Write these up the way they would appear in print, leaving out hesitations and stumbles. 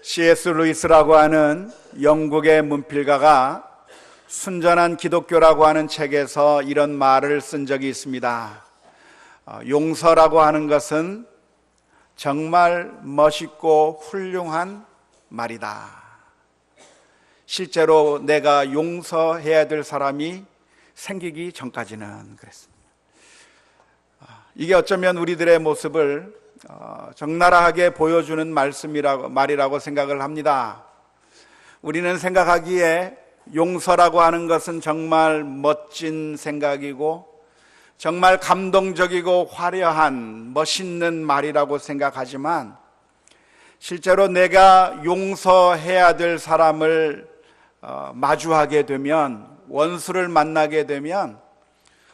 C.S. 루이스라고 하는 영국의 문필가가 순전한 기독교라고 하는 책에서 이런 말을 쓴 적이 있습니다. 용서라고 하는 것은 정말 멋있고 훌륭한 말이다. 실제로 내가 용서해야 될 사람이 생기기 전까지는 그랬습니다. 이게 어쩌면 우리들의 모습을 적나라하게 보여주는 말이라고 생각을 합니다. 우리는 생각하기에 용서라고 하는 것은 정말 멋진 생각이고 정말 감동적이고 화려한 멋있는 말이라고 생각하지만 실제로 내가 용서해야 될 사람을 마주하게 되면, 원수를 만나게 되면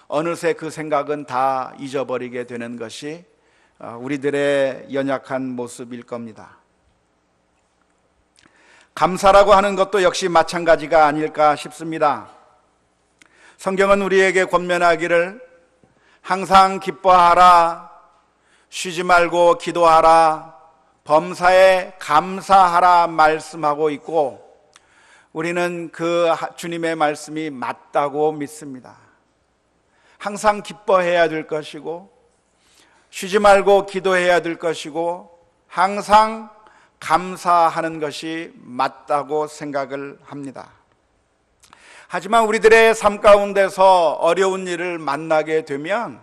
어느새 그 생각은 다 잊어버리게 되는 것이 우리들의 연약한 모습일 겁니다. 감사라고 하는 것도 역시 마찬가지가 아닐까 싶습니다. 성경은 우리에게 권면하기를 항상 기뻐하라, 쉬지 말고 기도하라, 범사에 감사하라 말씀하고 있고, 우리는 그 주님의 말씀이 맞다고 믿습니다. 항상 기뻐해야 될 것이고, 쉬지 말고 기도해야 될 것이고, 항상 감사하는 것이 맞다고 생각을 합니다. 하지만 우리들의 삶 가운데서 어려운 일을 만나게 되면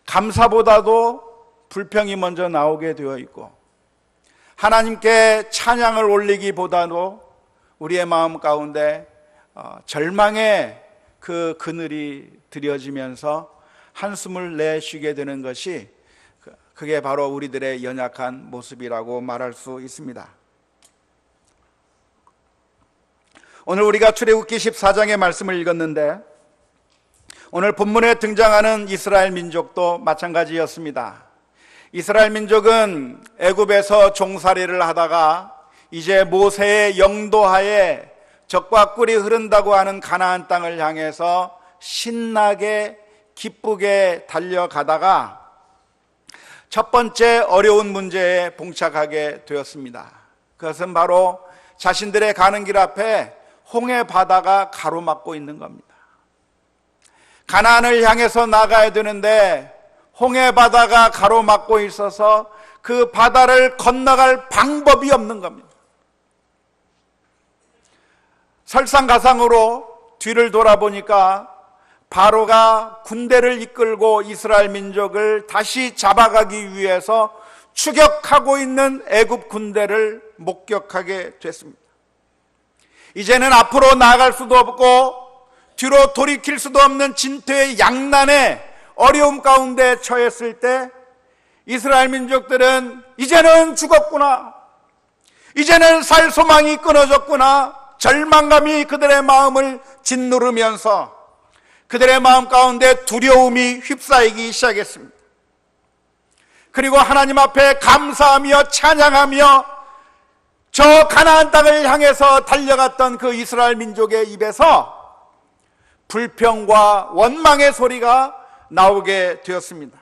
감사보다도 불평이 먼저 나오게 되어 있고, 하나님께 찬양을 올리기보다도 우리의 마음 가운데 절망의 그 그늘이 드려지면서 한숨을 내쉬게 되는 것이, 그게 바로 우리들의 연약한 모습이라고 말할 수 있습니다. 오늘 우리가 출애굽기 14장의 말씀을 읽었는데, 오늘 본문에 등장하는 이스라엘 민족도 마찬가지였습니다. 이스라엘 민족은 애굽에서 종살이를 하다가 이제 모세의 영도하에 젖과 꿀이 흐른다고 하는 가나안 땅을 향해서 신나게 기쁘게 달려가다가 첫 번째 어려운 문제에 봉착하게 되었습니다. 그것은 바로 자신들의 가는 길 앞에 홍해 바다가 가로막고 있는 겁니다. 가나안을 향해서 나가야 되는데 홍해 바다가 가로막고 있어서 그 바다를 건너갈 방법이 없는 겁니다. 설상가상으로 뒤를 돌아보니까 바로가 군대를 이끌고 이스라엘 민족을 다시 잡아가기 위해서 추격하고 있는 애굽 군대를 목격하게 됐습니다. 이제는 앞으로 나아갈 수도 없고 뒤로 돌이킬 수도 없는 진퇴의 양난의 어려움 가운데 처했을 때 이스라엘 민족들은 이제는 죽었구나, 이제는 살 소망이 끊어졌구나, 절망감이 그들의 마음을 짓누르면서 그들의 마음 가운데 두려움이 휩싸이기 시작했습니다. 그리고 하나님 앞에 감사하며 찬양하며 저 가나안 땅을 향해서 달려갔던 그 이스라엘 민족의 입에서 불평과 원망의 소리가 나오게 되었습니다.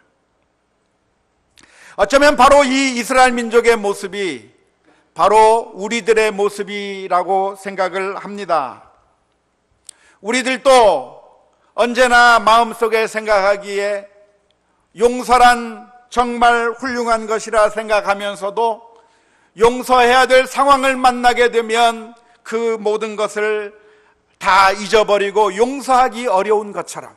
어쩌면 바로 이 이스라엘 민족의 모습이 바로 우리들의 모습이라고 생각을 합니다. 우리들도 언제나 마음속에 생각하기에 용서란 정말 훌륭한 것이라 생각하면서도 용서해야 될 상황을 만나게 되면 그 모든 것을 다 잊어버리고 용서하기 어려운 것처럼,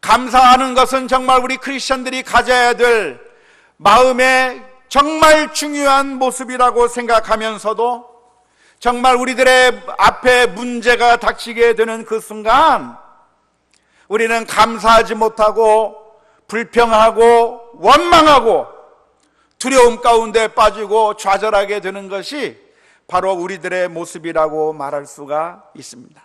감사하는 것은 정말 우리 크리스천들이 가져야 될 마음의 정말 중요한 모습이라고 생각하면서도 정말 우리들의 앞에 문제가 닥치게 되는 그 순간 우리는 감사하지 못하고 불평하고 원망하고 두려움 가운데 빠지고 좌절하게 되는 것이 바로 우리들의 모습이라고 말할 수가 있습니다.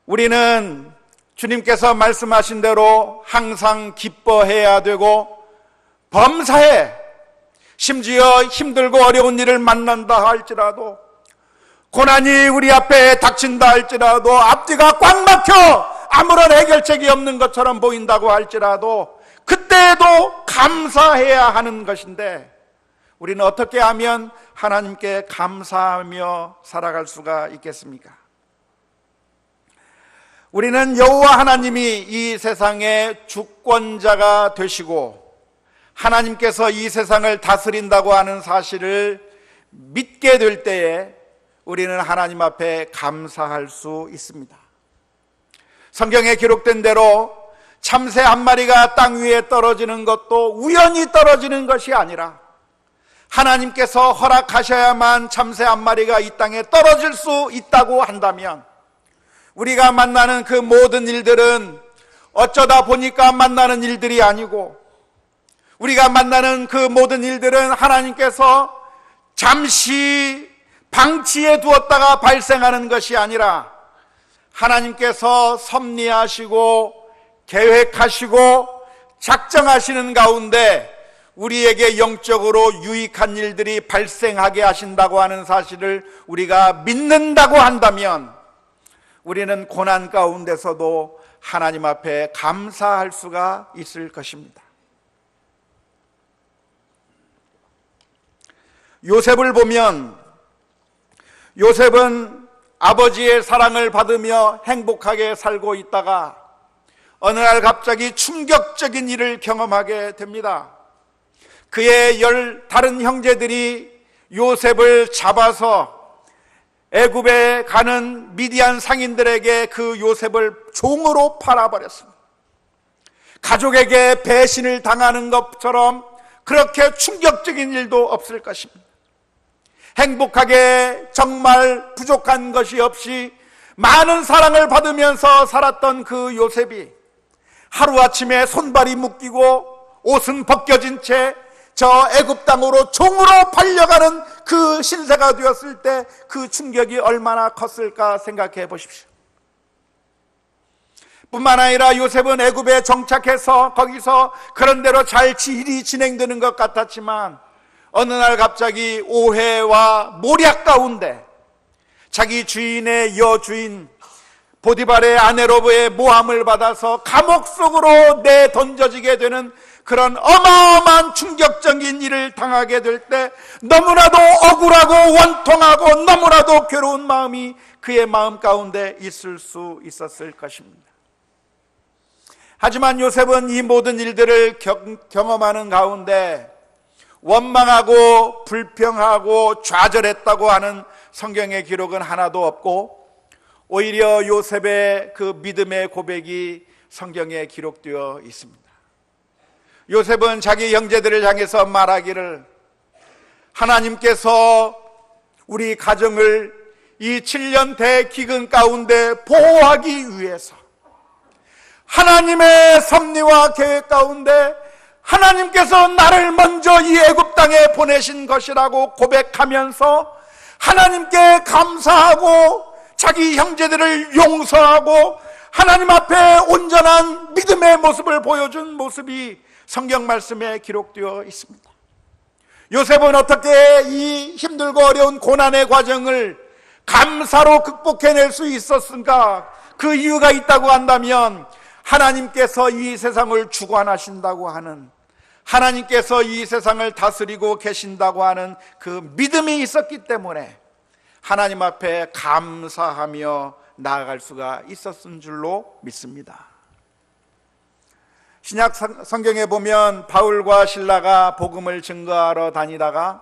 우리는 주님께서 말씀하신 대로 항상 기뻐해야 되고, 범사에 심지어 힘들고 어려운 일을 만난다 할지라도, 고난이 우리 앞에 닥친다 할지라도, 앞뒤가 꽉 막혀 아무런 해결책이 없는 것처럼 보인다고 할지라도 그때에도 감사해야 하는 것인데, 우리는 어떻게 하면 하나님께 감사하며 살아갈 수가 있겠습니까? 우리는 여호와 하나님이 이 세상의 주권자가 되시고 하나님께서 이 세상을 다스린다고 하는 사실을 믿게 될 때에 우리는 하나님 앞에 감사할 수 있습니다. 성경에 기록된 대로 참새 한 마리가 땅 위에 떨어지는 것도 우연히 떨어지는 것이 아니라 하나님께서 허락하셔야만 참새 한 마리가 이 땅에 떨어질 수 있다고 한다면 우리가 만나는 그 모든 일들은 어쩌다 보니까 만나는 일들이 아니고 우리가 만나는 그 모든 일들은 하나님께서 잠시 방치해 두었다가 발생하는 것이 아니라 하나님께서 섭리하시고 계획하시고 작정하시는 가운데 우리에게 영적으로 유익한 일들이 발생하게 하신다고 하는 사실을 우리가 믿는다고 한다면 우리는 고난 가운데서도 하나님 앞에 감사할 수가 있을 것입니다. 요셉을 보면 요셉은 아버지의 사랑을 받으며 행복하게 살고 있다가 어느 날 갑자기 충격적인 일을 경험하게 됩니다. 그의 다른 형제들이 요셉을 잡아서 애굽에 가는 미디안 상인들에게 그 요셉을 종으로 팔아버렸습니다. 가족에게 배신을 당하는 것처럼 그렇게 충격적인 일도 없을 것입니다. 행복하게 정말 부족한 것이 없이 많은 사랑을 받으면서 살았던 그 요셉이 하루아침에 손발이 묶이고 옷은 벗겨진 채 저 애굽 땅으로 종으로 팔려가는 그 신세가 되었을 때 그 충격이 얼마나 컸을까 생각해 보십시오. 뿐만 아니라 요셉은 애굽에 정착해서 거기서 그런대로 잘 일이 진행되는 것 같았지만 어느 날 갑자기 오해와 모략 가운데 자기 주인의 여주인 보디발의 아내로브의 모함을 받아서 감옥 속으로 내던져지게 되는 그런 어마어마한 충격적인 일을 당하게 될 때 너무나도 억울하고 원통하고 너무나도 괴로운 마음이 그의 마음 가운데 있을 수 있었을 것입니다. 하지만 요셉은 이 모든 일들을 경험하는 가운데 원망하고 불평하고 좌절했다고 하는 성경의 기록은 하나도 없고 오히려 요셉의 그 믿음의 고백이 성경에 기록되어 있습니다. 요셉은 자기 형제들을 향해서 말하기를 하나님께서 우리 가정을 이 7년 대기근 가운데 보호하기 위해서 하나님의 섭리와 계획 가운데 하나님께서 나를 먼저 이 애굽 땅에 보내신 것이라고 고백하면서 하나님께 감사하고 자기 형제들을 용서하고 하나님 앞에 온전한 믿음의 모습을 보여준 모습이 성경 말씀에 기록되어 있습니다. 요셉은 어떻게 이 힘들고 어려운 고난의 과정을 감사로 극복해낼 수 있었는가? 그 이유가 있다고 한다면 하나님께서 이 세상을 주관하신다고 하는, 하나님께서 이 세상을 다스리고 계신다고 하는 그 믿음이 있었기 때문에 하나님 앞에 감사하며 나아갈 수가 있었은 줄로 믿습니다. 신약 성경에 보면 바울과 실라가 복음을 증거하러 다니다가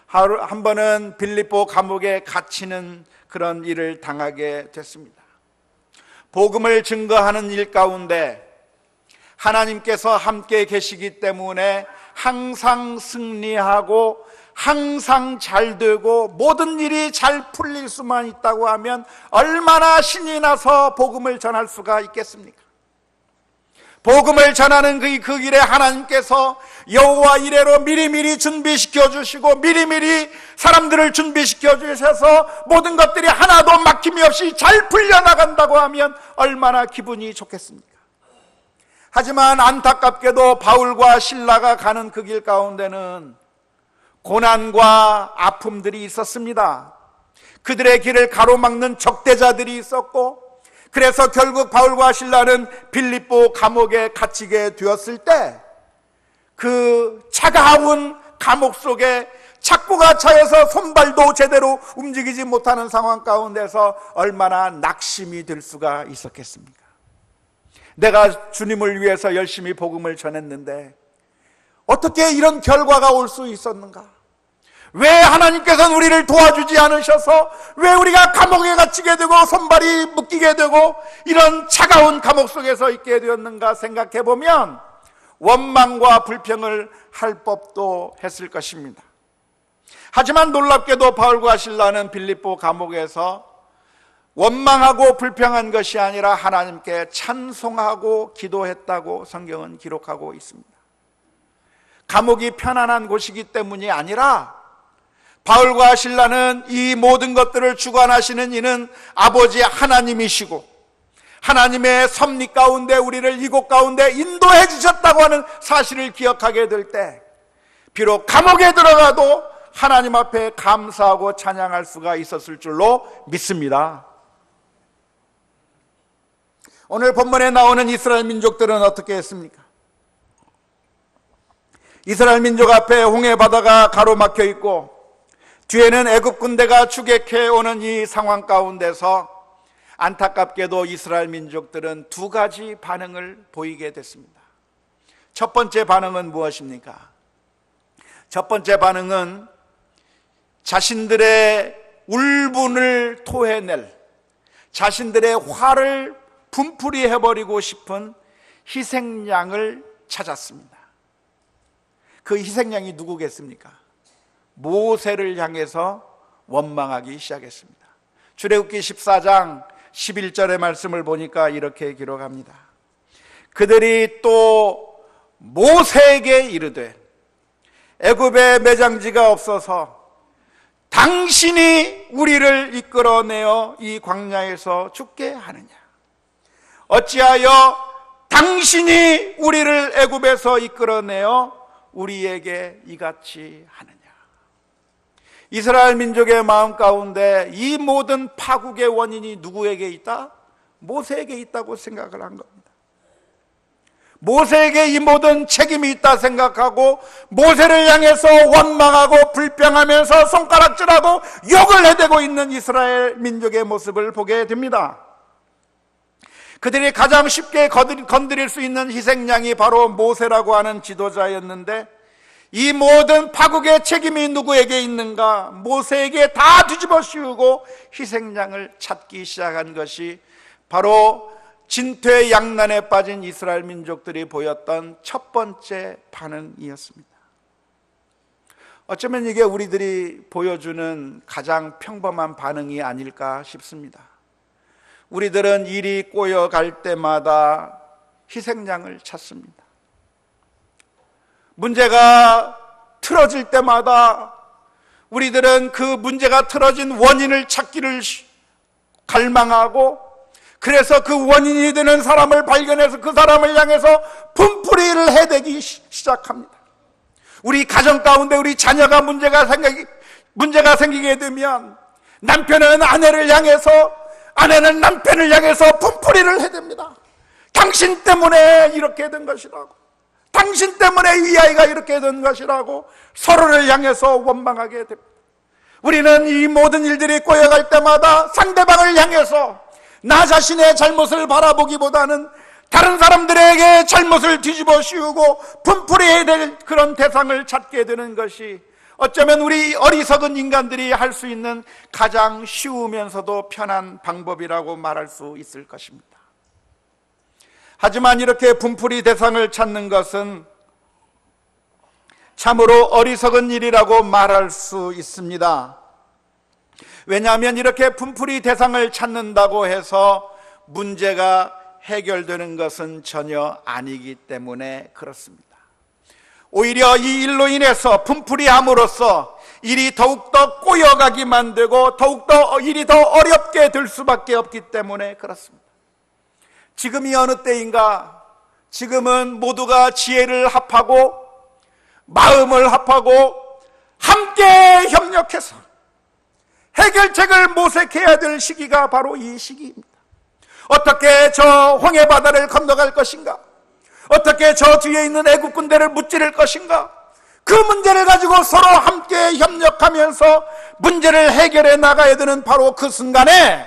한 번은 빌립보 감옥에 갇히는 그런 일을 당하게 됐습니다. 복음을 증거하는 일 가운데 하나님께서 함께 계시기 때문에 항상 승리하고 항상 잘 되고 모든 일이 잘 풀릴 수만 있다고 하면 얼마나 신이 나서 복음을 전할 수가 있겠습니까? 복음을 전하는 그 길에 하나님께서 여호와 이레로 미리미리 준비시켜 주시고 미리미리 사람들을 준비시켜 주셔서 모든 것들이 하나도 막힘이 없이 잘 풀려나간다고 하면 얼마나 기분이 좋겠습니까? 하지만 안타깝게도 바울과 실라가 가는 그 길 가운데는 고난과 아픔들이 있었습니다. 그들의 길을 가로막는 적대자들이 있었고 그래서 결국 바울과 실라는 빌립보 감옥에 갇히게 되었을 때 그 차가운 감옥 속에 착고가 차여서 손발도 제대로 움직이지 못하는 상황 가운데서 얼마나 낙심이 들 수가 있었겠습니까? 내가 주님을 위해서 열심히 복음을 전했는데 어떻게 이런 결과가 올 수 있었는가? 왜 하나님께서는 우리를 도와주지 않으셔서 왜 우리가 감옥에 갇히게 되고 손발이 묶이게 되고 이런 차가운 감옥 속에서 있게 되었는가 생각해 보면 원망과 불평을 할 법도 했을 것입니다. 하지만 놀랍게도 바울과 실라는 빌립보 감옥에서 원망하고 불평한 것이 아니라 하나님께 찬송하고 기도했다고 성경은 기록하고 있습니다. 감옥이 편안한 곳이기 때문이 아니라 바울과 실라는 이 모든 것들을 주관하시는 이는 아버지 하나님이시고 하나님의 섭리 가운데 우리를 이곳 가운데 인도해 주셨다고 하는 사실을 기억하게 될 때 비록 감옥에 들어가도 하나님 앞에 감사하고 찬양할 수가 있었을 줄로 믿습니다. 오늘 본문에 나오는 이스라엘 민족들은 어떻게 했습니까? 이스라엘 민족 앞에 홍해 바다가 가로막혀 있고 뒤에는 애굽 군대가 추격해 오는 이 상황 가운데서 안타깝게도 이스라엘 민족들은 두 가지 반응을 보이게 됐습니다. 첫 번째 반응은 무엇입니까? 첫 번째 반응은 자신들의 울분을 토해낼, 자신들의 화를 분풀이해버리고 싶은 희생양을 찾았습니다. 그 희생양이 누구겠습니까? 모세를 향해서 원망하기 시작했습니다. 출애굽기 14장 11절의 말씀을 보니까 이렇게 기록합니다. 그들이 또 모세에게 이르되 애굽에 매장지가 없어서 당신이 우리를 이끌어내어 이 광야에서 죽게 하느냐? 어찌하여 당신이 우리를 애굽에서 이끌어내어 우리에게 이같이 하느냐? 이스라엘 민족의 마음 가운데 이 모든 파국의 원인이 누구에게 있다? 모세에게 있다고 생각을 한 겁니다. 모세에게 이 모든 책임이 있다 생각하고 모세를 향해서 원망하고 불평하면서 손가락질하고 욕을 해대고 있는 이스라엘 민족의 모습을 보게 됩니다. 그들이 가장 쉽게 건드릴 수 있는 희생양이 바로 모세라고 하는 지도자였는데 이 모든 파국의 책임이 누구에게 있는가? 모세에게 다 뒤집어 씌우고 희생양을 찾기 시작한 것이 바로 진퇴양난에 빠진 이스라엘 민족들이 보였던 첫 번째 반응이었습니다. 어쩌면 이게 우리들이 보여주는 가장 평범한 반응이 아닐까 싶습니다. 우리들은 일이 꼬여갈 때마다 희생양을 찾습니다. 문제가 틀어질 때마다 우리들은 그 문제가 틀어진 원인을 찾기를 갈망하고 그래서 그 원인이 되는 사람을 발견해서 그 사람을 향해서 분풀이를 해대기 시작합니다. 우리 가정 가운데 우리 자녀가 문제가 생기게 되면 남편은 아내를 향해서 아내는 남편을 향해서 분풀이를 해댑니다. 당신 때문에 이렇게 된 것이라고, 당신 때문에 이 아이가 이렇게 된 것이라고 서로를 향해서 원망하게 됩니다. 우리는 이 모든 일들이 꼬여갈 때마다 상대방을 향해서 나 자신의 잘못을 바라보기보다는 다른 사람들에게 잘못을 뒤집어 씌우고 분풀이해야 될 그런 대상을 찾게 되는 것이 어쩌면 우리 어리석은 인간들이 할 수 있는 가장 쉬우면서도 편한 방법이라고 말할 수 있을 것입니다. 하지만 이렇게 분풀이 대상을 찾는 것은 참으로 어리석은 일이라고 말할 수 있습니다. 왜냐하면 이렇게 분풀이 대상을 찾는다고 해서 문제가 해결되는 것은 전혀 아니기 때문에 그렇습니다. 오히려 이 일로 인해서 분풀이함으로써 일이 더욱더 꼬여가기 만들고 더욱더 일이 더 어렵게 될 수밖에 없기 때문에 그렇습니다. 지금이 어느 때인가? 지금은 모두가 지혜를 합하고 마음을 합하고 함께 협력해서 해결책을 모색해야 될 시기가 바로 이 시기입니다. 어떻게 저 홍해 바다를 건너갈 것인가? 어떻게 저 뒤에 있는 애국 군대를 무찌를 것인가? 그 문제를 가지고 서로 함께 협력하면서 문제를 해결해 나가야 되는 바로 그 순간에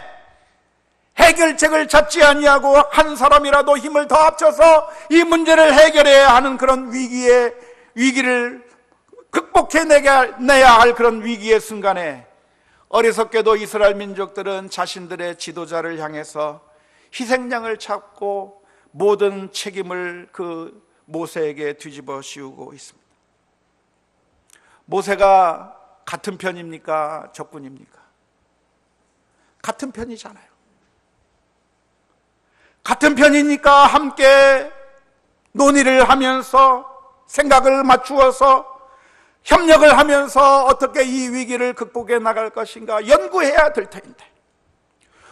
해결책을 찾지 아니하고 한 사람이라도 힘을 더 합쳐서 이 문제를 해결해야 하는 그런 위기를 극복해내야 할 그런 위기의 순간에 어리석게도 이스라엘 민족들은 자신들의 지도자를 향해서 희생양을 찾고 모든 책임을 그 모세에게 뒤집어 씌우고 있습니다. 모세가 같은 편입니까? 적군입니까? 같은 편이잖아요. 같은 편이니까 함께 논의를 하면서 생각을 맞추어서 협력을 하면서 어떻게 이 위기를 극복해 나갈 것인가 연구해야 될 텐데,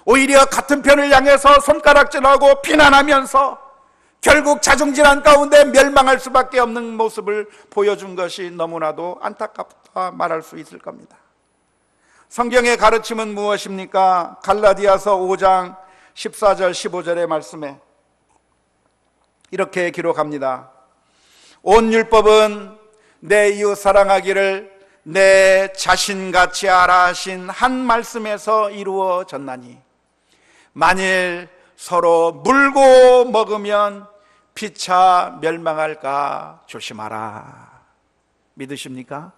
오히려 같은 편을 향해서 손가락질하고 비난하면서 결국 자중질환 가운데 멸망할 수밖에 없는 모습을 보여준 것이 너무나도 안타깝다 말할 수 있을 겁니다. 성경의 가르침은 무엇입니까? 갈라디아서 5장 14절 15절의 말씀에 이렇게 기록합니다. 온 율법은 내 이웃 사랑하기를 내 자신같이 하라 하신 한 말씀에서 이루어졌나니 만일 서로 물고 먹으면 피차 멸망할까 조심하라. 믿으십니까?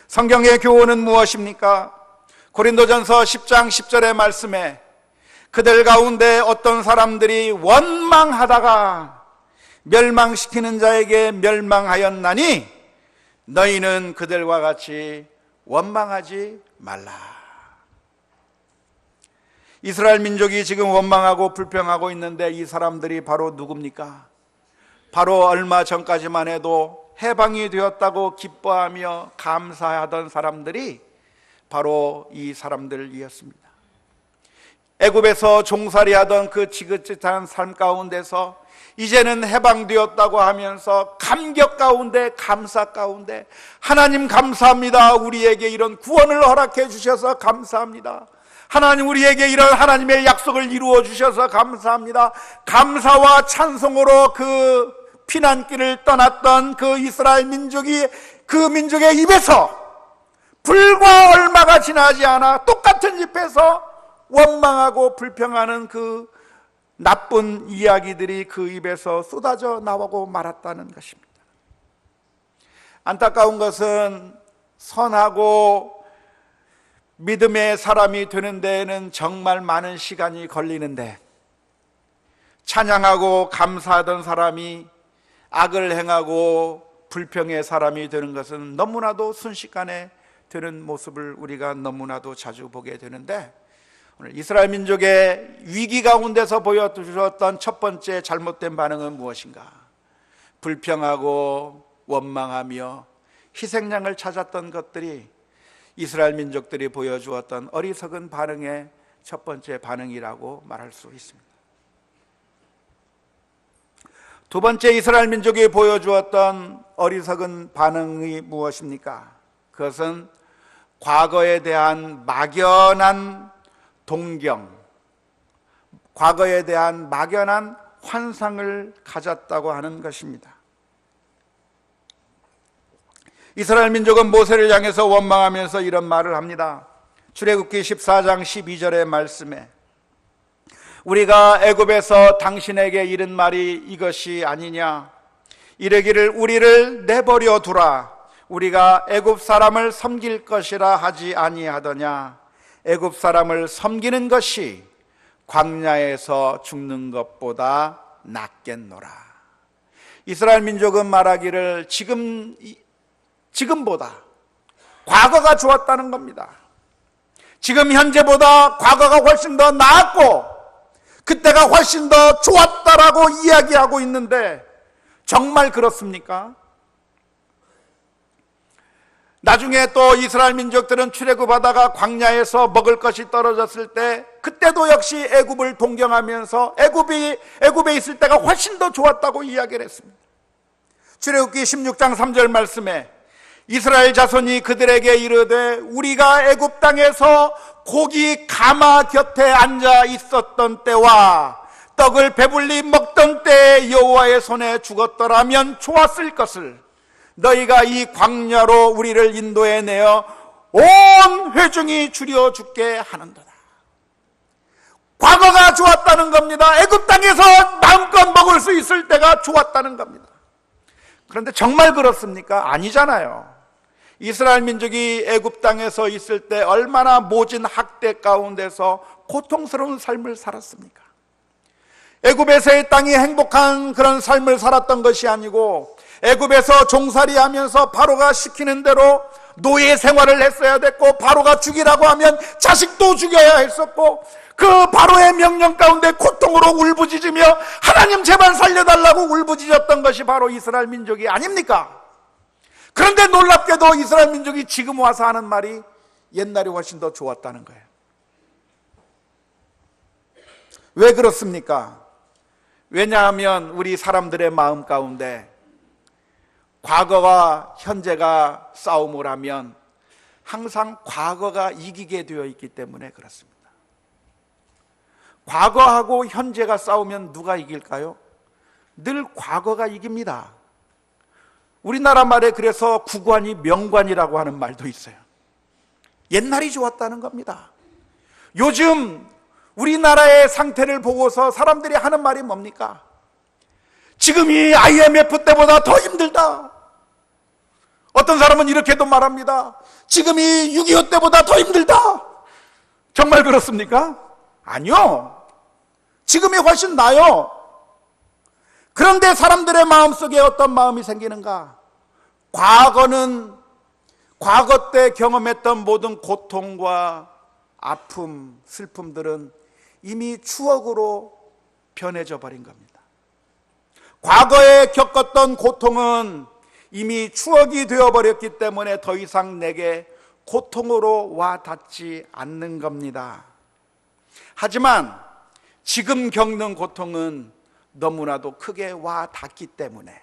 성경의 교훈은 무엇입니까? 고린도전서 10장 10절의 말씀에 그들 가운데 어떤 사람들이 원망하다가 멸망시키는 자에게 멸망하였나니 너희는 그들과 같이 원망하지 말라. 이스라엘 민족이 지금 원망하고 불평하고 있는데 이 사람들이 바로 누굽니까? 바로 얼마 전까지만 해도 해방이 되었다고 기뻐하며 감사하던 사람들이 바로 이 사람들이었습니다. 애굽에서 종살이하던 그 지긋지긋한 삶 가운데서 이제는 해방되었다고 하면서 감격 가운데 감사 가운데 하나님 감사합니다. 우리에게 이런 구원을 허락해 주셔서 감사합니다. 하나님 우리에게 이런 하나님의 약속을 이루어 주셔서 감사합니다. 감사와 찬송으로 그 피난길을 떠났던 그 이스라엘 민족이 그 민족의 입에서 불과 얼마가 지나지 않아 똑같은 집에서 원망하고 불평하는 그 나쁜 이야기들이 그 입에서 쏟아져 나오고 말았다는 것입니다. 안타까운 것은 선하고 믿음의 사람이 되는 데에는 정말 많은 시간이 걸리는데 찬양하고 감사하던 사람이 악을 행하고 불평의 사람이 되는 것은 너무나도 순식간에 되는 모습을 우리가 너무나도 자주 보게 되는데, 오늘 이스라엘 민족의 위기 가운데서 보여주셨던 첫 번째 잘못된 반응은 무엇인가? 불평하고 원망하며 희생양을 찾았던 것들이 이스라엘 민족들이 보여주었던 어리석은 반응의 첫 번째 반응이라고 말할 수 있습니다. 두 번째 이스라엘 민족이 보여주었던 어리석은 반응이 무엇입니까? 그것은 과거에 대한 막연한 동경, 과거에 대한 막연한 환상을 가졌다고 하는 것입니다. 이스라엘 민족은 모세를 향해서 원망하면서 이런 말을 합니다. 출애굽기 14장 12절의 말씀에 우리가 애굽에서 당신에게 이른 말이 이것이 아니냐? 이르기를 우리를 내버려 두라. 우리가 애굽 사람을 섬길 것이라 하지 아니하더냐? 애굽 사람을 섬기는 것이 광야에서 죽는 것보다 낫겠노라. 이스라엘 민족은 말하기를 지금보다 과거가 좋았다는 겁니다. 지금 현재보다 과거가 훨씬 더 나았고 그때가 훨씬 더 좋았다라고 이야기하고 있는데 정말 그렇습니까? 나중에 또 이스라엘 민족들은 출애굽하다가 광야에서 먹을 것이 떨어졌을 때 그때도 역시 애굽을 동경하면서 애굽에 있을 때가 훨씬 더 좋았다고 이야기를 했습니다. 출애굽기 16장 3절 말씀에 이스라엘 자손이 그들에게 이르되 우리가 애굽 땅에서 고기 가마 곁에 앉아 있었던 때와 떡을 배불리 먹던 때에 여호와의 손에 죽었더라면 좋았을 것을 너희가 이 광야로 우리를 인도해 내어 온 회중이 주려 죽게 하는도다. 과거가 좋았다는 겁니다. 애굽 땅에서 마음껏 먹을 수 있을 때가 좋았다는 겁니다. 그런데 정말 그렇습니까? 아니잖아요. 이스라엘 민족이 애굽 땅에서 있을 때 얼마나 모진 학대 가운데서 고통스러운 삶을 살았습니까? 애굽에서의 땅이 행복한 그런 삶을 살았던 것이 아니고 애굽에서 종살이하면서 바로가 시키는 대로 노예 생활을 했어야 됐고, 바로가 죽이라고 하면 자식도 죽여야 했었고, 그 바로의 명령 가운데 고통으로 울부짖으며 하나님 제발 살려달라고 울부짖었던 것이 바로 이스라엘 민족이 아닙니까? 그런데 놀랍게도 이스라엘 민족이 지금 와서 하는 말이 옛날이 훨씬 더 좋았다는 거예요. 왜 그렇습니까? 왜냐하면 우리 사람들의 마음 가운데 과거와 현재가 싸움을 하면 항상 과거가 이기게 되어 있기 때문에 그렇습니다. 과거하고 현재가 싸우면 누가 이길까요? 늘 과거가 이깁니다. 우리나라 말에 그래서 구관이 명관이라고 하는 말도 있어요. 옛날이 좋았다는 겁니다. 요즘 우리나라의 상태를 보고서 사람들이 하는 말이 뭡니까? 지금이 IMF 때보다 더 힘들다. 어떤 사람은 이렇게도 말합니다. 지금이 6.25 때보다 더 힘들다. 정말 그렇습니까? 아니요. 지금이 훨씬 나아요. 그런데 사람들의 마음속에 어떤 마음이 생기는가? 과거 때 경험했던 모든 고통과 아픔, 슬픔들은 이미 추억으로 변해져 버린 겁니다. 과거에 겪었던 고통은 이미 추억이 되어버렸기 때문에 더 이상 내게 고통으로 와 닿지 않는 겁니다. 하지만 지금 겪는 고통은 너무나도 크게 와 닿기 때문에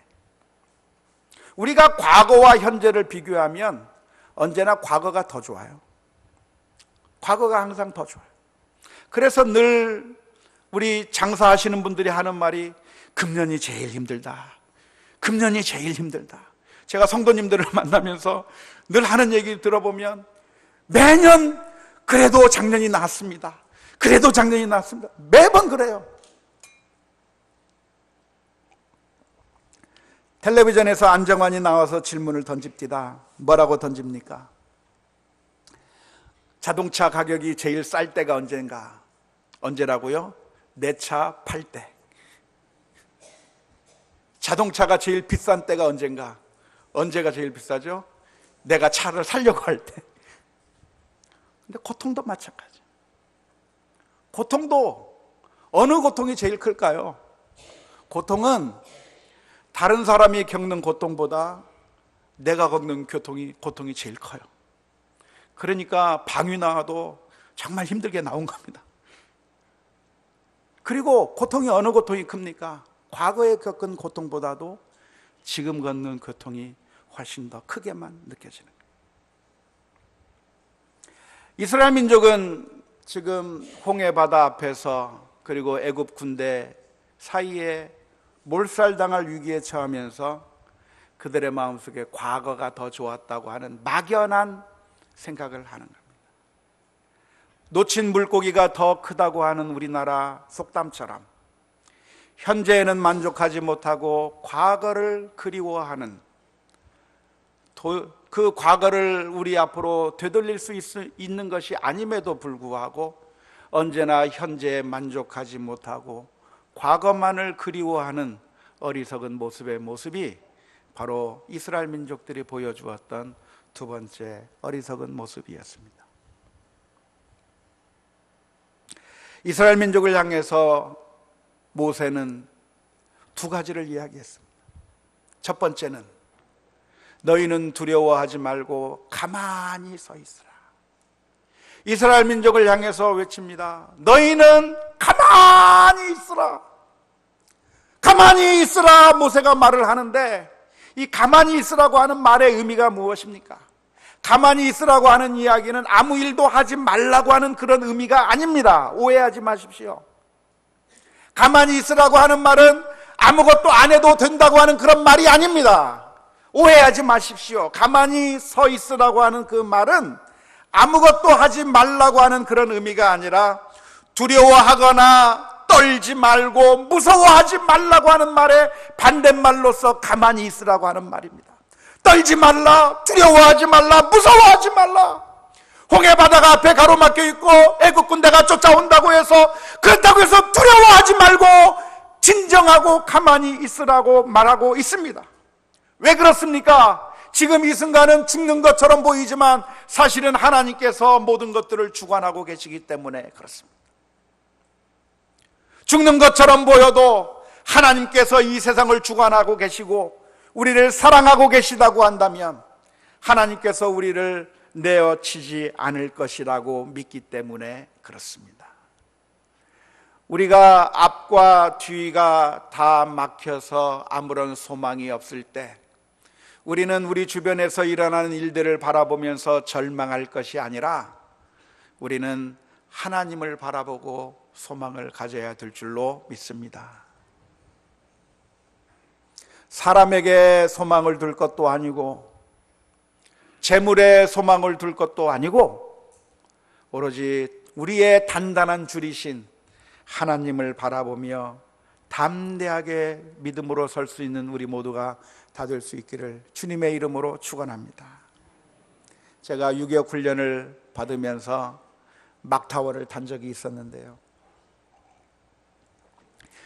우리가 과거와 현재를 비교하면 언제나 과거가 더 좋아요. 과거가 항상 더 좋아요. 그래서 늘 우리 장사하시는 분들이 하는 말이 금년이 제일 힘들다. 금년이 제일 힘들다. 제가 성도님들을 만나면서 늘 하는 얘기 들어보면 매년 그래도 작년이 낫습니다. 그래도 작년이 낫습니다. 매번 그래요. 텔레비전에서 안정환이 나와서 질문을 던집니다. 뭐라고 던집니까? 자동차 가격이 제일 쌀 때가 언젠가? 언제라고요? 내 차 팔 때. 자동차가 제일 비싼 때가 언젠가? 언제가 제일 비싸죠? 내가 차를 살려고 할 때. 근데 고통도 마찬가지. 고통도 어느 고통이 제일 클까요? 고통은 다른 사람이 겪는 고통보다 내가 겪는 고통이 제일 커요. 그러니까 방위 나와도 정말 힘들게 나온 겁니다. 그리고 고통이 어느 고통이 큽니까? 과거에 겪은 고통보다도 지금 겪는 고통이 훨씬 더 크게만 느껴지는 거예요. 이스라엘 민족은 지금 홍해 바다 앞에서 그리고 애굽 군대 사이에 몰살당할 위기에 처하면서 그들의 마음속에 과거가 더 좋았다고 하는 막연한 생각을 하는 겁니다. 놓친 물고기가 더 크다고 하는 우리나라 속담처럼 현재에는 만족하지 못하고 과거를 그리워하는, 그 과거를 우리 앞으로 되돌릴 수 있는 것이 아님에도 불구하고 언제나 현재에 만족하지 못하고 과거만을 그리워하는 어리석은 모습이 바로 이스라엘 민족들이 보여주었던 두 번째 어리석은 모습이었습니다. 이스라엘 민족을 향해서 모세는 두 가지를 이야기했습니다. 첫 번째는 너희는 두려워하지 말고 가만히 서 있으라. 이스라엘 민족을 향해서 외칩니다. 너희는 가만히 있으라. 가만히 있으라. 모세가 말을 하는데 이 가만히 있으라고 하는 말의 의미가 무엇입니까? 가만히 있으라고 하는 이야기는 아무 일도 하지 말라고 하는 그런 의미가 아닙니다. 오해하지 마십시오. 가만히 있으라고 하는 말은 아무것도 안 해도 된다고 하는 그런 말이 아닙니다. 오해하지 마십시오. 가만히 서 있으라고 하는 그 말은 아무것도 하지 말라고 하는 그런 의미가 아니라 두려워하거나 떨지 말고 무서워하지 말라고 하는 말의 반대말로서 가만히 있으라고 하는 말입니다. 떨지 말라, 두려워하지 말라, 무서워하지 말라. 홍해 바다가 앞에 가로막혀 있고 애국 군대가 쫓아온다고 해서 그렇다고 해서 두려워하지 말고 진정하고 가만히 있으라고 말하고 있습니다. 왜 그렇습니까? 지금 이 순간은 죽는 것처럼 보이지만 사실은 하나님께서 모든 것들을 주관하고 계시기 때문에 그렇습니다. 죽는 것처럼 보여도 하나님께서 이 세상을 주관하고 계시고 우리를 사랑하고 계시다고 한다면 하나님께서 우리를 내어치지 않을 것이라고 믿기 때문에 그렇습니다. 우리가 앞과 뒤가 다 막혀서 아무런 소망이 없을 때 우리는 우리 주변에서 일어나는 일들을 바라보면서 절망할 것이 아니라 우리는 하나님을 바라보고 소망을 가져야 될 줄로 믿습니다. 사람에게 소망을 둘 것도 아니고 재물에 소망을 둘 것도 아니고 오로지 우리의 단단한 줄이신 하나님을 바라보며 담대하게 믿음으로 설 수 있는 우리 모두가 다 될 수 있기를 주님의 이름으로 축원합니다. 제가 6.25 훈련을 받으면서 막타워를 탄 적이 있었는데요,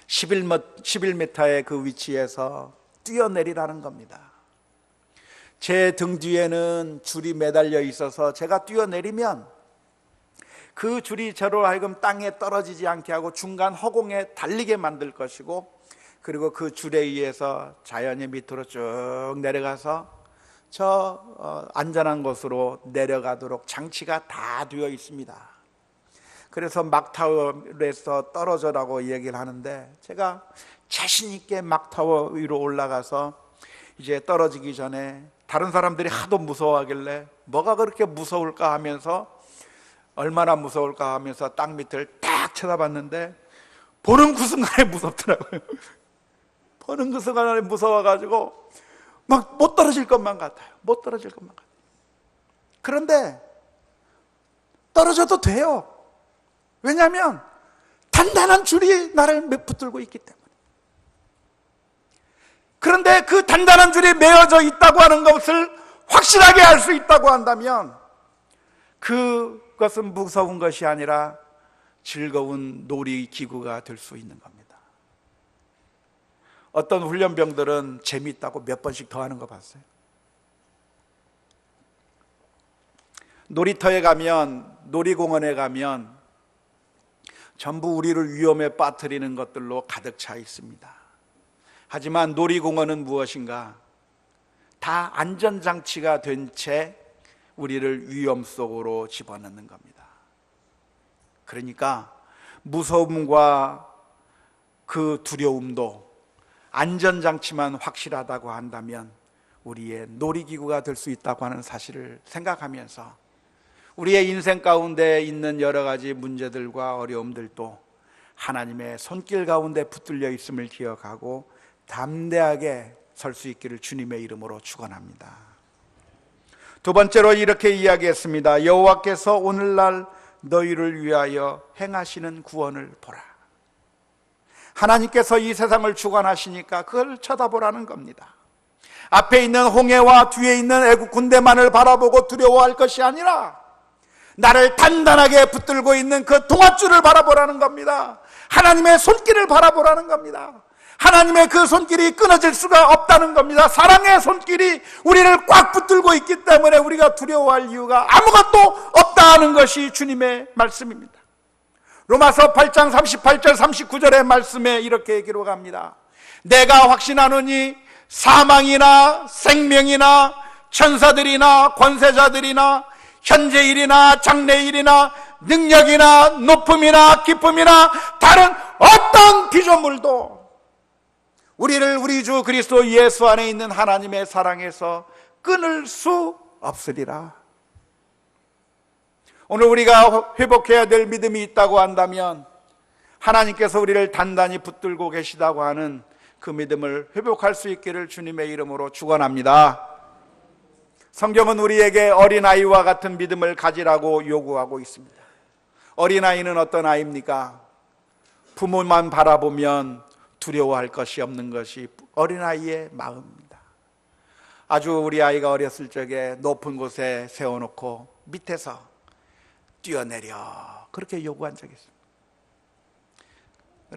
11m의 그 위치에서 뛰어내리라는 겁니다. 제 등 뒤에는 줄이 매달려 있어서 제가 뛰어내리면 그 줄이 저로 하여금 땅에 떨어지지 않게 하고 중간 허공에 달리게 만들 것이고, 그리고 그 줄에 의해서 자연의 밑으로 쭉 내려가서 저 안전한 곳으로 내려가도록 장치가 다 되어 있습니다. 그래서 막타워에서 떨어져라고 얘기를 하는데 제가 자신 있게 막타워 위로 올라가서 이제 떨어지기 전에 다른 사람들이 하도 무서워하길래 뭐가 그렇게 무서울까 하면서, 얼마나 무서울까 하면서 땅 밑을 딱 쳐다봤는데 보는 그 순간에 무섭더라고요. 보는 그 순간에 무서워가지고 막 못 떨어질 것만 같아요. 못 떨어질 것만 같아요. 그런데 떨어져도 돼요. 왜냐하면 단단한 줄이 나를 붙들고 있기 때문에. 그런데 그 단단한 줄이 메어져 있다고 하는 것을 확실하게 알 수 있다고 한다면 그것은 무서운 것이 아니라 즐거운 놀이기구가 될 수 있는 겁니다. 어떤 훈련병들은 재미있다고 몇 번씩 더 하는 거 봤어요. 놀이터에 가면, 놀이공원에 가면 전부 우리를 위험에 빠뜨리는 것들로 가득 차 있습니다. 하지만 놀이공원은 무엇인가? 다 안전장치가 된 채 우리를 위험 속으로 집어넣는 겁니다. 그러니까 무서움과 그 두려움도 안전장치만 확실하다고 한다면 우리의 놀이기구가 될 수 있다고 하는 사실을 생각하면서 우리의 인생 가운데 있는 여러 가지 문제들과 어려움들도 하나님의 손길 가운데 붙들려 있음을 기억하고 담대하게 설 수 있기를 주님의 이름으로 축원합니다. 두 번째로 이렇게 이야기했습니다. 여호와께서 오늘날 너희를 위하여 행하시는 구원을 보라. 하나님께서 이 세상을 주관하시니까 그걸 쳐다보라는 겁니다. 앞에 있는 홍해와 뒤에 있는 애국 군대만을 바라보고 두려워할 것이 아니라 나를 단단하게 붙들고 있는 그 동아줄을 바라보라는 겁니다. 하나님의 손길을 바라보라는 겁니다. 하나님의 그 손길이 끊어질 수가 없다는 겁니다. 사랑의 손길이 우리를 꽉 붙들고 있기 때문에 우리가 두려워할 이유가 아무것도 없다는 것이 주님의 말씀입니다. 로마서 8장 38절 39절의 말씀에 이렇게 기록합니다. 내가 확신하노니 사망이나 생명이나 천사들이나 권세자들이나 현재일이나 장래일이나 능력이나 높음이나 기쁨이나 다른 어떤 피조물도 우리를 우리 주 그리스도 예수 안에 있는 하나님의 사랑에서 끊을 수 없으리라. 오늘 우리가 회복해야 될 믿음이 있다고 한다면 하나님께서 우리를 단단히 붙들고 계시다고 하는 그 믿음을 회복할 수 있기를 주님의 이름으로 축원합니다. 성경은 우리에게 어린아이와 같은 믿음을 가지라고 요구하고 있습니다. 어린아이는 어떤 아이입니까? 부모만 바라보면 두려워할 것이 없는 것이 어린아이의 마음입니다. 아주 우리 아이가 어렸을 적에 높은 곳에 세워놓고 밑에서 뛰어내려 그렇게 요구한 적이 있습니다.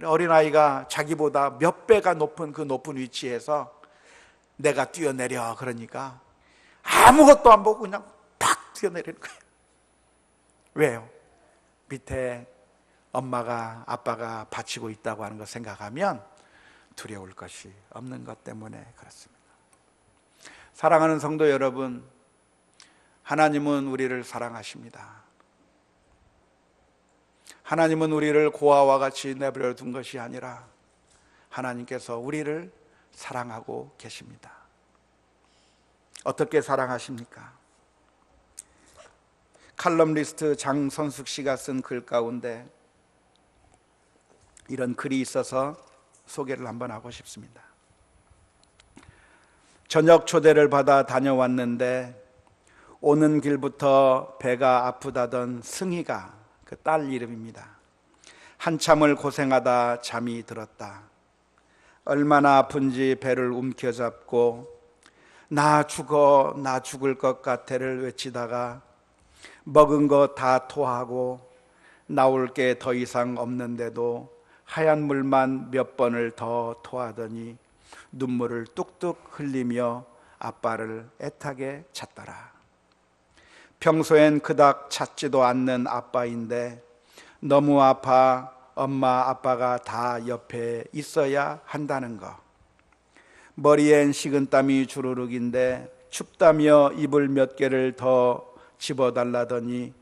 어린아이가 자기보다 몇 배가 높은 그 높은 위치에서 내가 뛰어내려 그러니까 아무것도 안 보고 그냥 팍 뛰어내리는 거예요. 왜요? 밑에 엄마가 아빠가 받치고 있다고 하는 걸 생각하면 두려울 것이 없는 것 때문에 그렇습니다. 사랑하는 성도 여러분, 하나님은 우리를 사랑하십니다. 하나님은 우리를 고아와 같이 내버려 둔 것이 아니라 하나님께서 우리를 사랑하고 계십니다. 어떻게 사랑하십니까? 칼럼니스트 장선숙 씨가 쓴 글 가운데 이런 글이 있어서 소개를 한번 하고 싶습니다. 저녁 초대를 받아 다녀왔는데 오는 길부터 배가 아프다던 승희가, 그 딸 이름입니다, 한참을 고생하다 잠이 들었다. 얼마나 아픈지 배를 움켜잡고 나 죽어 나 죽을 것 같아를 외치다가 먹은 거 다 토하고 나올 게 더 이상 없는데도 하얀 물만 몇 번을 더 토하더니 눈물을 뚝뚝 흘리며 아빠를 애타게 찾더라. 평소엔 그닥 찾지도 않는 아빠인데 너무 아파 엄마 아빠가 다 옆에 있어야 한다는 거. 머리엔 식은땀이 주르륵인데 춥다며 이불 몇 개를 더 집어달라더니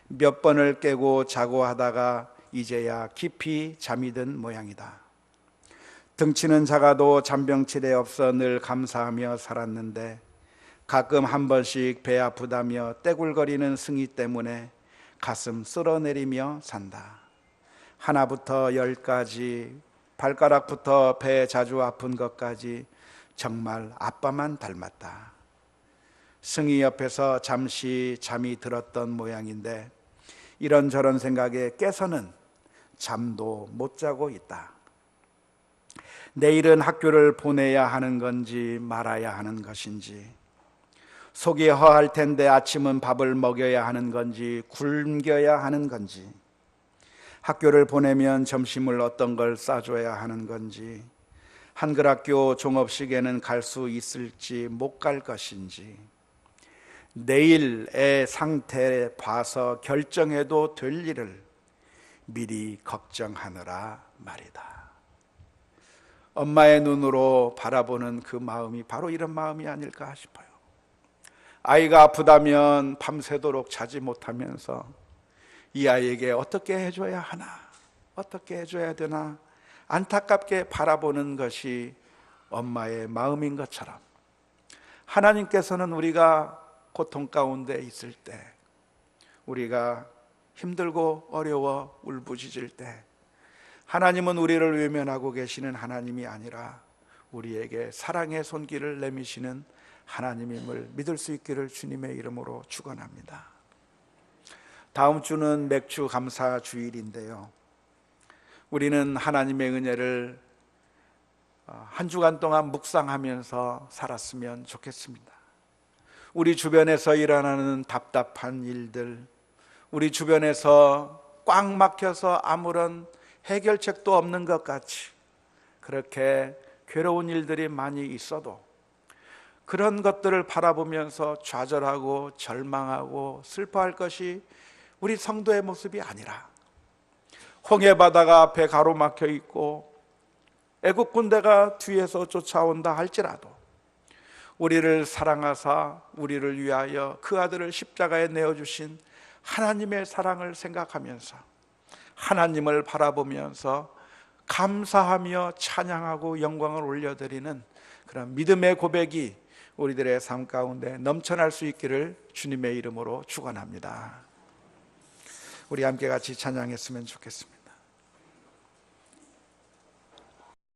몇 번을 깨고 자고 하다가 이제야 깊이 잠이 든 모양이다. 등치는 작아도 잔병치레 없어 늘 감사하며 살았는데 가끔 한 번씩 배 아프다며 떼굴거리는 승희 때문에 가슴 쓸어내리며 산다. 하나부터 열까지, 발가락부터 배 자주 아픈 것까지 정말 아빠만 닮았다. 승희 옆에서 잠시 잠이 들었던 모양인데 이런저런 생각에 깨서는 잠도 못 자고 있다. 내일은 학교를 보내야 하는 건지 말아야 하는 것인지, 속이 허할 텐데 아침은 밥을 먹여야 하는 건지 굶겨야 하는 건지, 학교를 보내면 점심을 어떤 걸 싸줘야 하는 건지, 한글학교 종업식에는 갈 수 있을지 못 갈 것인지, 내일 애 상태 봐서 결정해도 될 일을 미리 걱정하느라 말이다. 엄마의 눈으로 바라보는 그 마음이 바로 이런 마음이 아닐까 싶어요. 아이가 아프다면 밤새도록 자지 못하면서 이 아이에게 어떻게 해줘야 하나, 어떻게 해줘야 되나 안타깝게 바라보는 것이 엄마의 마음인 것처럼, 하나님께서는 우리가 고통 가운데 있을 때, 우리가 힘들고 어려워 울부짖을 때 하나님은 우리를 외면하고 계시는 하나님이 아니라 우리에게 사랑의 손길을 내미시는 하나님임을 믿을 수 있기를 주님의 이름으로 축원합니다. 다음 주는 맥주 감사 주일인데요, 우리는 하나님의 은혜를 한 주간 동안 묵상하면서 살았으면 좋겠습니다. 우리 주변에서 일어나는 답답한 일들, 우리 주변에서 꽉 막혀서 아무런 해결책도 없는 것 같이 그렇게 괴로운 일들이 많이 있어도 그런 것들을 바라보면서 좌절하고 절망하고 슬퍼할 것이 우리 성도의 모습이 아니라, 홍해바다가 앞에 가로막혀 있고 애국 군대가 뒤에서 쫓아온다 할지라도 우리를 사랑하사 우리를 위하여 그 아들을 십자가에 내어주신 하나님의 사랑을 생각하면서 하나님을 바라보면서 감사하며 찬양하고 영광을 올려드리는 그런 믿음의 고백이 우리들의 삶 가운데 넘쳐날 수 있기를 주님의 이름으로 축원합니다. 우리 함께 같이 찬양했으면 좋겠습니다.